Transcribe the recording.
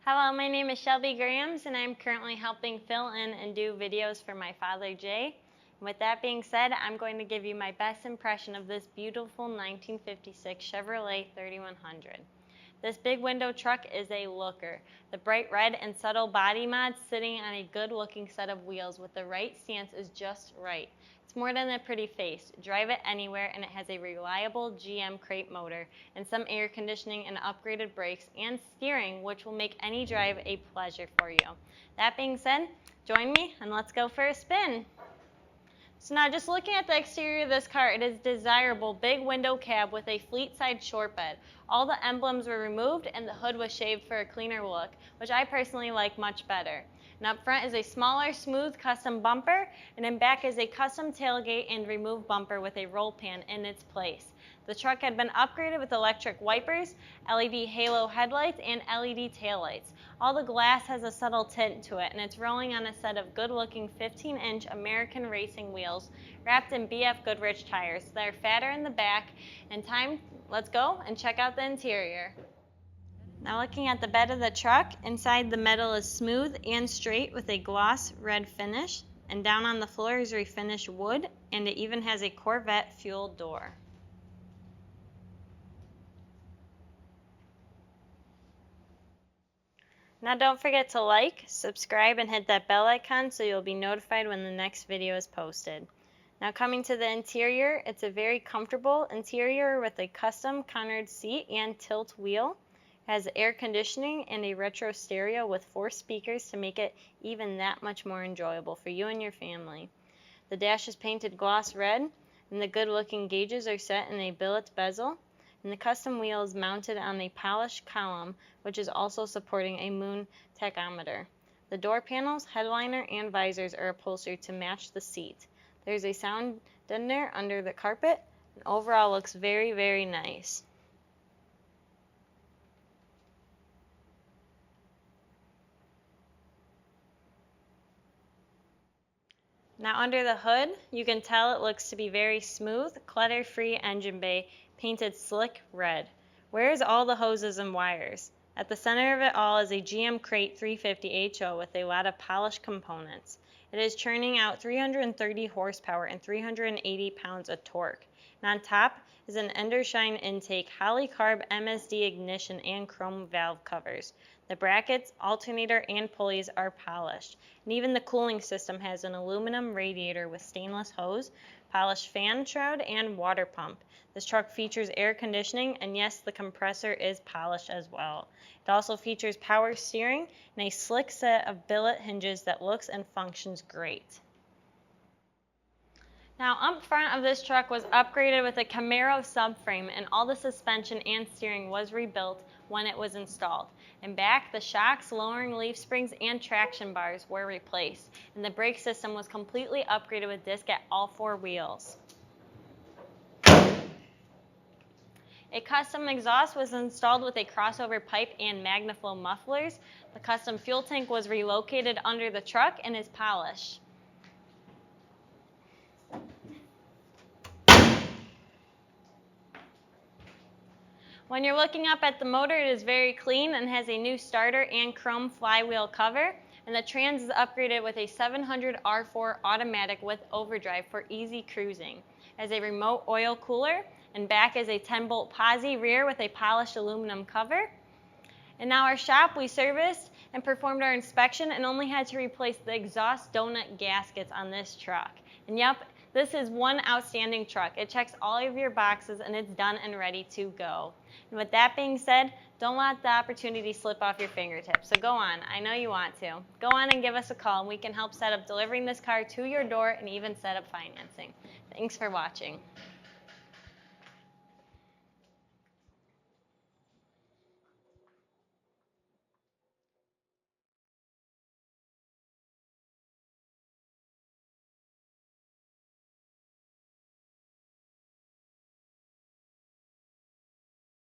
Hello, my name is Shelby Grahams, and I'm currently helping fill in and do videos for my father, Jay. And with that being said, I'm going to give you my best impression of this beautiful 1956 Chevrolet 3100. This big window truck is a looker. The bright red and subtle body mod sitting on a good-looking set of wheels with the right stance is just right. It's more than a pretty face. Drive it anywhere, and it has a reliable GM crate motor and some air conditioning and upgraded brakes and steering, which will make any drive a pleasure for you. That being said, join me and let's go for a spin. So now just looking at the exterior of this car, it is desirable big window cab with a Fleetside short bed. All the emblems were removed and the hood was shaved for a cleaner look, which I personally like much better. And up front is a smaller, smooth custom bumper, and in back is a custom tailgate and remove bumper with a roll pan in its place. The truck had been upgraded with electric wipers, LED halo headlights, and LED taillights. All the glass has a subtle tint to it, and it's rolling on a set of good-looking 15-inch American racing wheels wrapped in BF Goodrich tires. They're fatter in the back. And let's go and check out the interior. Now looking at the bed of the truck, inside the metal is smooth and straight with a gloss red finish, and down on the floor is refinished wood, and it even has a Corvette fuel door. Now don't forget to like, subscribe, and hit that bell icon so you'll be notified when the next video is posted. Now coming to the interior, it's a very comfortable interior with a custom countered seat and tilt wheel. It has air conditioning and a retro stereo with 4 speakers to make it even that much more enjoyable for you and your family. The dash is painted gloss red, and the good-looking gauges are set in a billet bezel. And the custom wheel is mounted on a polished column, which is also supporting a moon tachometer. The door panels, headliner, and visors are upholstered to match the seat. There's a sound deadener under the carpet, and overall looks very, very nice. Now under the hood, you can tell it looks to be very smooth, clutter-free engine bay, painted slick red. Where's all the hoses and wires? At the center of it all is a GM Crate 350 HO with a lot of polished components. It is churning out 330 horsepower and 380 pounds of torque. And on top is an Undershine intake, Polycarb MSD ignition, and chrome valve covers. The brackets, alternator, and pulleys are polished. And even the cooling system has an aluminum radiator with stainless hose, polished fan shroud, and water pump. This truck features air conditioning, and yes, the compressor is polished as well. It also features power steering and a slick set of billet hinges that looks and functions great. Now up front of this truck was upgraded with a Camaro subframe, and all the suspension and steering was rebuilt when it was installed. In back, the shocks, lowering leaf springs, and traction bars were replaced, and the brake system was completely upgraded with disc at all 4 wheels. A custom exhaust was installed with a crossover pipe and MagnaFlow mufflers. The custom fuel tank was relocated under the truck and is polished. When you're looking up at the motor, it is very clean and has a new starter and chrome flywheel cover. And the trans is upgraded with a 700 R4 automatic with overdrive for easy cruising. It has a remote oil cooler, and back is a 10-bolt posi rear with a polished aluminum cover. In our shop, we serviced and performed our inspection and only had to replace the exhaust donut gaskets on this truck. And yep, this is one outstanding truck. It checks all of your boxes and it's done and ready to go. And with that being said, don't let the opportunity slip off your fingertips. So go on, I know you want to. Go on and give us a call and we can help set up delivering this car to your door and even set up financing. Thanks for watching.